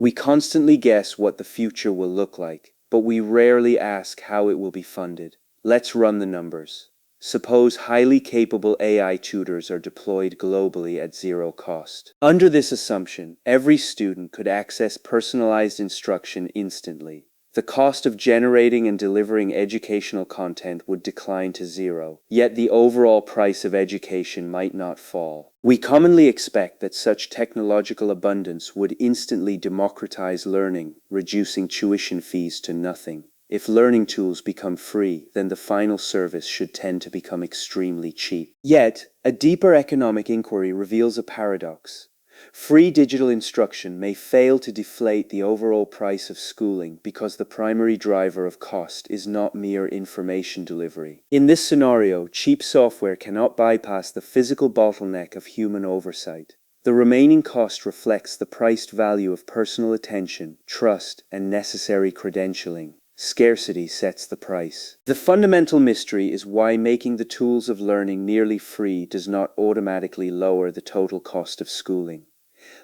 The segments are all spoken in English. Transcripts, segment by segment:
We constantly guess what the future will look like, but we rarely ask how it will be funded. Let's run the numbers. Suppose highly capable AI tutors are deployed globally at zero cost. Under this assumption, every student could access personalized instruction instantly. The cost of generating and delivering educational content would decline to zero, yet the overall price of education might not fall. We commonly expect that such technological abundance would instantly democratize learning, reducing tuition fees to nothing. If learning tools become free, then the final service should tend to become extremely cheap. Yet, a deeper economic inquiry reveals a paradox. Free digital instruction may fail to deflate the overall price of schooling because the primary driver of cost is not mere information delivery. In this scenario, cheap software cannot bypass the physical bottleneck of human oversight. The remaining cost reflects the priced value of personal attention, trust, and necessary credentialing. Scarcity sets the price. The fundamental mystery is why making the tools of learning nearly free does not automatically lower the total cost of schooling.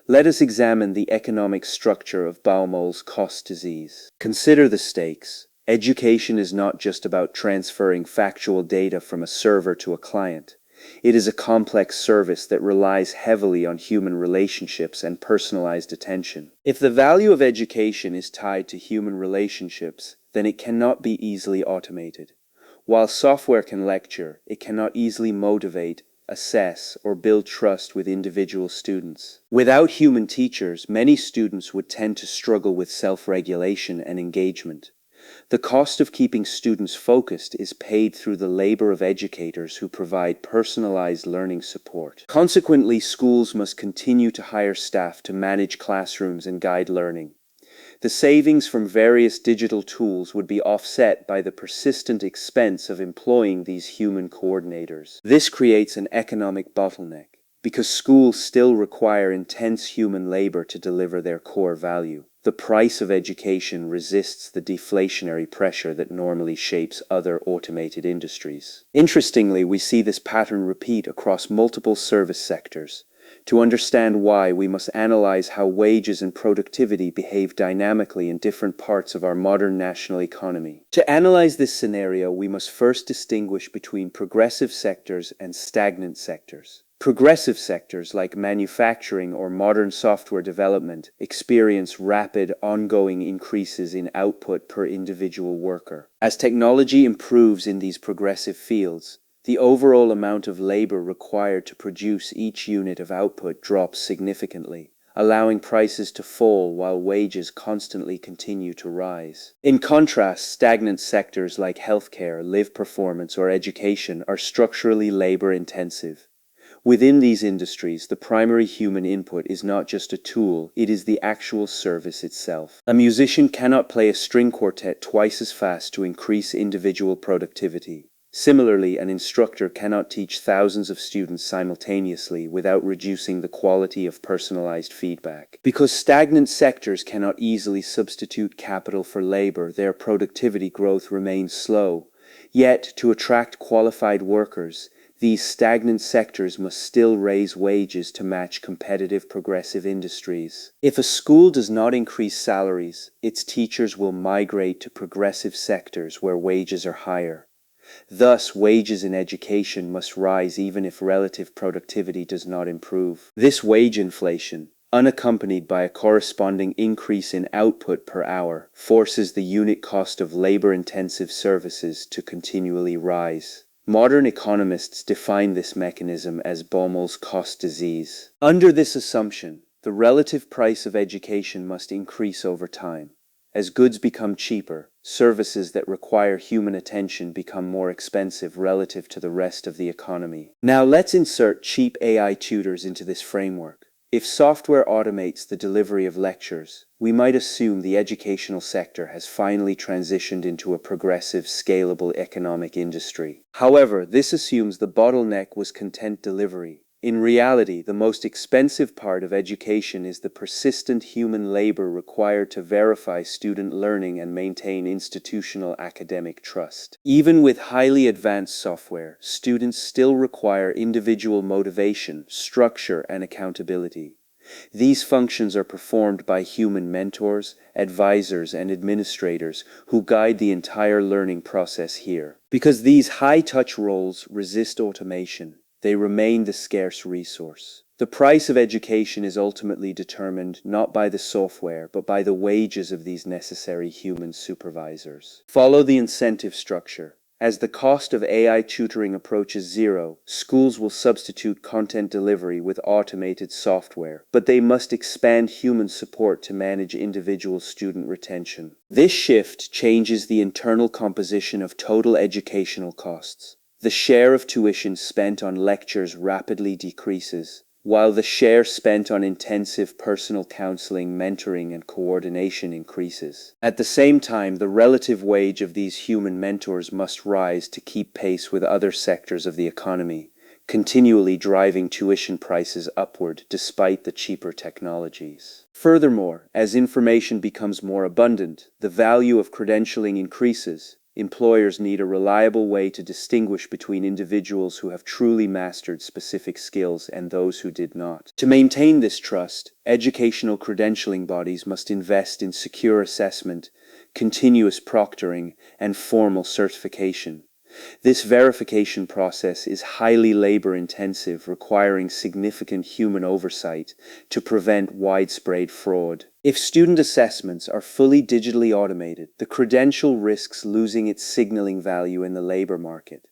Let us examine the economic structure of Baumol's cost disease. Consider the stakes. Education is not just about transferring factual data from a server to a client. It is a complex service that relies heavily on human relationships and personalized attention. If the value of education is tied to human relationships, then it cannot be easily automated. While software can lecture, it cannot easily motivate, assess, or build trust with individual students. Without human teachers, many students would tend to struggle with self-regulation and engagement. The cost of keeping students focused is paid through the labor of educators who provide personalized learning support. Consequently, schools must continue to hire staff to manage classrooms and guide learning. The savings from various digital tools would be offset by the persistent expense of employing these human coordinators. This creates an economic bottleneck, because schools still require intense human labor to deliver their core value. The price of education resists the deflationary pressure that normally shapes other automated industries. Interestingly, we see this pattern repeat across multiple service sectors. To understand why, we must analyze how wages and productivity behave dynamically in different parts of our modern national economy. To analyze this scenario, we must first distinguish between progressive sectors and stagnant sectors. Progressive sectors like manufacturing or modern software development experience rapid, ongoing increases in output per individual worker. As technology improves in these progressive fields, the overall amount of labor required to produce each unit of output drops significantly, allowing prices to fall while wages constantly continue to rise. In contrast, stagnant sectors like healthcare, live performance, or education are structurally labor-intensive. Within these industries, the primary human input is not just a tool, it is the actual service itself. A musician cannot play a string quartet twice as fast to increase individual productivity. Similarly, an instructor cannot teach thousands of students simultaneously without reducing the quality of personalized feedback. Because stagnant sectors cannot easily substitute capital for labor, their productivity growth remains slow. Yet, to attract qualified workers, these stagnant sectors must still raise wages to match competitive progressive industries. If a school does not increase salaries, its teachers will migrate to progressive sectors where wages are higher. Thus, wages in education must rise even if relative productivity does not improve. This wage inflation, unaccompanied by a corresponding increase in output per hour, forces the unit cost of labor-intensive services to continually rise. Modern economists define this mechanism as Baumol's cost disease. Under this assumption, the relative price of education must increase over time. As goods become cheaper, services that require human attention become more expensive relative to the rest of the economy. Now let's insert cheap AI tutors into this framework. If software automates the delivery of lectures, we might assume the educational sector has finally transitioned into a progressive, scalable economic industry. However, this assumes the bottleneck was content delivery. In reality, the most expensive part of education is the persistent human labor required to verify student learning and maintain institutional academic trust. Even with highly advanced software, students still require individual motivation, structure, and accountability. These functions are performed by human mentors, advisors, and administrators who guide the entire learning process here. Because these high-touch roles resist automation, they remain the scarce resource. The price of education is ultimately determined not by the software, but by the wages of these necessary human supervisors. Follow the incentive structure. As the cost of AI tutoring approaches zero, schools will substitute content delivery with automated software, but they must expand human support to manage individual student retention. This shift changes the internal composition of total educational costs. The share of tuition spent on lectures rapidly decreases, while the share spent on intensive personal counseling, mentoring, and coordination increases. At the same time, the relative wage of these human mentors must rise to keep pace with other sectors of the economy, continually driving tuition prices upward despite the cheaper technologies. Furthermore, as information becomes more abundant, the value of credentialing increases. Employers need a reliable way to distinguish between individuals who have truly mastered specific skills and those who did not. To maintain this trust, educational credentialing bodies must invest in secure assessment, continuous proctoring, and formal certification. This verification process is highly labor-intensive, requiring significant human oversight to prevent widespread fraud. If student assessments are fully digitally automated, the credential risks losing its signaling value in the labor market.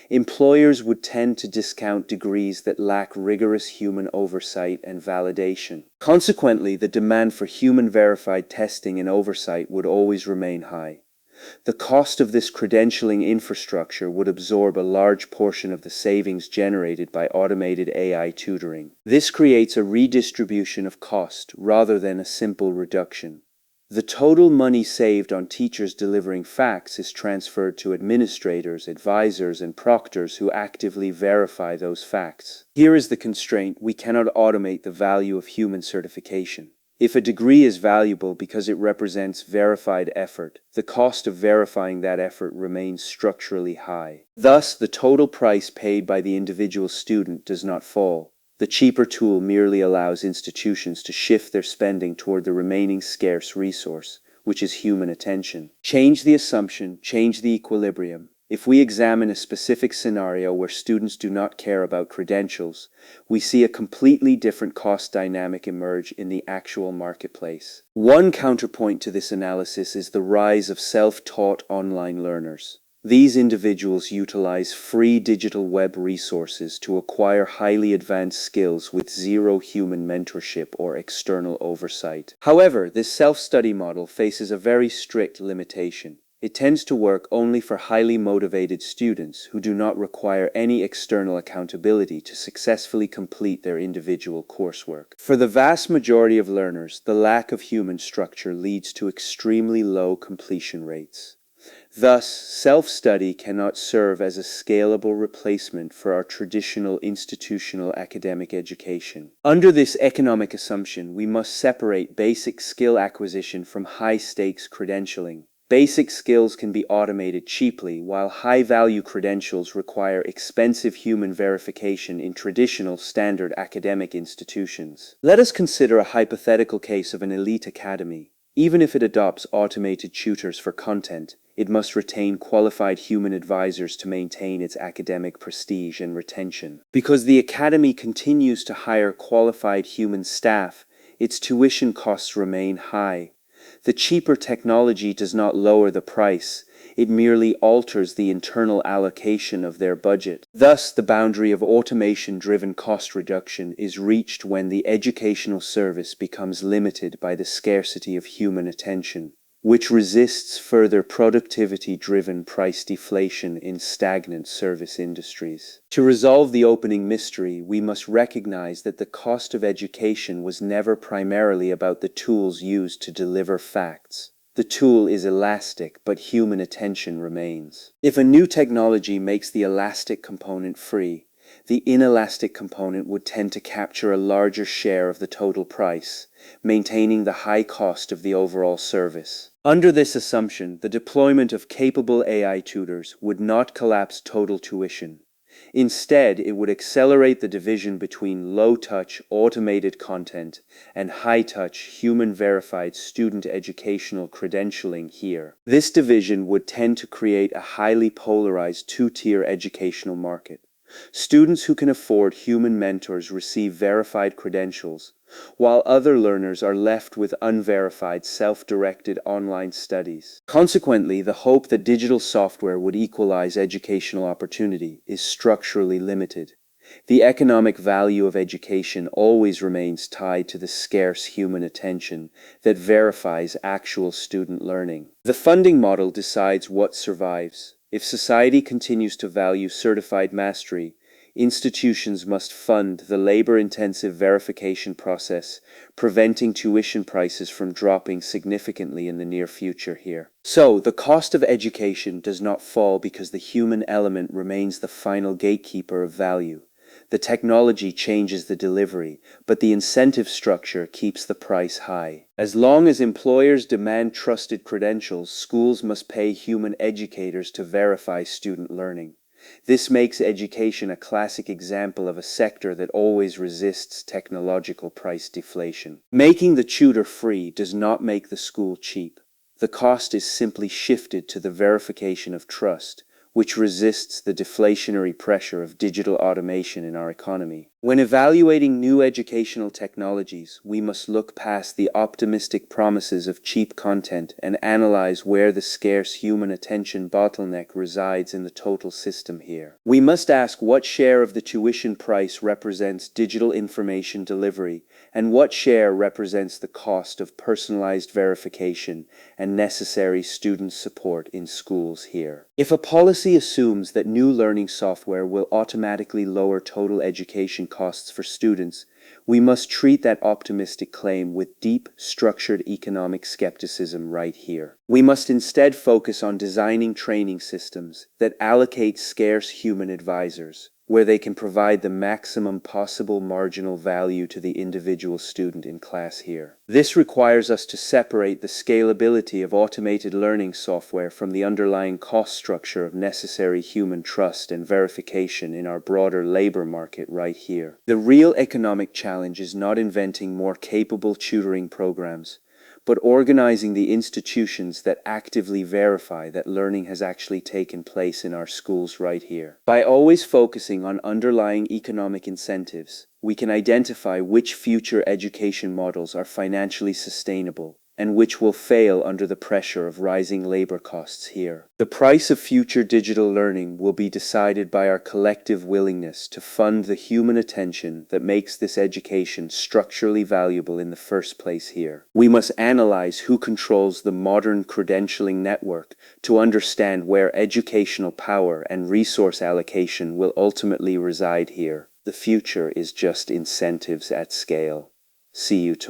Employers would tend to discount degrees that lack rigorous human oversight and validation. Consequently, the demand for human-verified testing and oversight would always remain high. The cost of this credentialing infrastructure would absorb a large portion of the savings generated by automated AI tutoring. This creates a redistribution of cost rather than a simple reduction. The total money saved on teachers delivering facts is transferred to administrators, advisors, and proctors who actively verify those facts. Here is the constraint: we cannot automate the value of human certification. If a degree is valuable because it represents verified effort, the cost of verifying that effort remains structurally high. Thus, the total price paid by the individual student does not fall. The cheaper tool merely allows institutions to shift their spending toward the remaining scarce resource, which is human attention. Change the assumption, change the equilibrium. If we examine a specific scenario where students do not care about credentials, we see a completely different cost dynamic emerge in the actual marketplace. One counterpoint to this analysis is the rise of self-taught online learners. These individuals utilize free digital web resources to acquire highly advanced skills with zero human mentorship or external oversight. However, this self-study model faces a very strict limitation. It tends to work only for highly motivated students who do not require any external accountability to successfully complete their individual coursework. For the vast majority of learners, the lack of human structure leads to extremely low completion rates. Thus, self-study cannot serve as a scalable replacement for our traditional institutional academic education. Under this economic assumption, we must separate basic skill acquisition from high-stakes credentialing. Basic skills can be automated cheaply, while high-value credentials require expensive human verification in traditional standard academic institutions. Let us consider a hypothetical case of an elite academy. Even if it adopts automated tutors for content, it must retain qualified human advisors to maintain its academic prestige and retention. Because the academy continues to hire qualified human staff, its tuition costs remain high. The cheaper technology does not lower the price, it merely alters the internal allocation of their budget. Thus, the boundary of automation-driven cost reduction is reached when the educational service becomes limited by the scarcity of human attention, which resists further productivity-driven price deflation in stagnant service industries. To resolve the opening mystery, we must recognize that the cost of education was never primarily about the tools used to deliver facts. The tool is elastic, but human attention remains. If a new technology makes the elastic component free, the inelastic component would tend to capture a larger share of the total price, maintaining the high cost of the overall service. Under this assumption, the deployment of capable AI tutors would not collapse total tuition. Instead, it would accelerate the division between low-touch, automated content and high-touch, human-verified student educational credentialing here. This division would tend to create a highly polarized two-tier educational market. Students who can afford human mentors receive verified credentials, while other learners are left with unverified, self-directed online studies. Consequently, the hope that digital software would equalize educational opportunity is structurally limited. The economic value of education always remains tied to the scarce human attention that verifies actual student learning. The funding model decides what survives. If society continues to value certified mastery, institutions must fund the labor-intensive verification process, preventing tuition prices from dropping significantly in the near future here. So, the cost of education does not fall because the human element remains the final gatekeeper of value. The technology changes the delivery, but the incentive structure keeps the price high. As long as employers demand trusted credentials, schools must pay human educators to verify student learning. This makes education a classic example of a sector that always resists technological price deflation. Making the tutor free does not make the school cheap. The cost is simply shifted to the verification of trust, which resists the deflationary pressure of digital automation in our economy. When evaluating new educational technologies, we must look past the optimistic promises of cheap content and analyze where the scarce human attention bottleneck resides in the total system here. We must ask what share of the tuition price represents digital information delivery, and what share represents the cost of personalized verification and necessary student support in schools here. If a policy assumes that new learning software will automatically lower total education costs for students, we must treat that optimistic claim with deep, structured economic skepticism right here. We must instead focus on designing training systems that allocate scarce human advisors, where they can provide the maximum possible marginal value to the individual student in class here. This requires us to separate the scalability of automated learning software from the underlying cost structure of necessary human trust and verification in our broader labor market right here. The real economic challenge is not inventing more capable tutoring programs, but organizing the institutions that actively verify that learning has actually taken place in our schools right here. By always focusing on underlying economic incentives, we can identify which future education models are financially sustainable and which will fail under the pressure of rising labor costs here. The price of future digital learning will be decided by our collective willingness to fund the human attention that makes this education structurally valuable in the first place here. We must analyze who controls the modern credentialing network to understand where educational power and resource allocation will ultimately reside here. The future is just incentives at scale. See you tomorrow.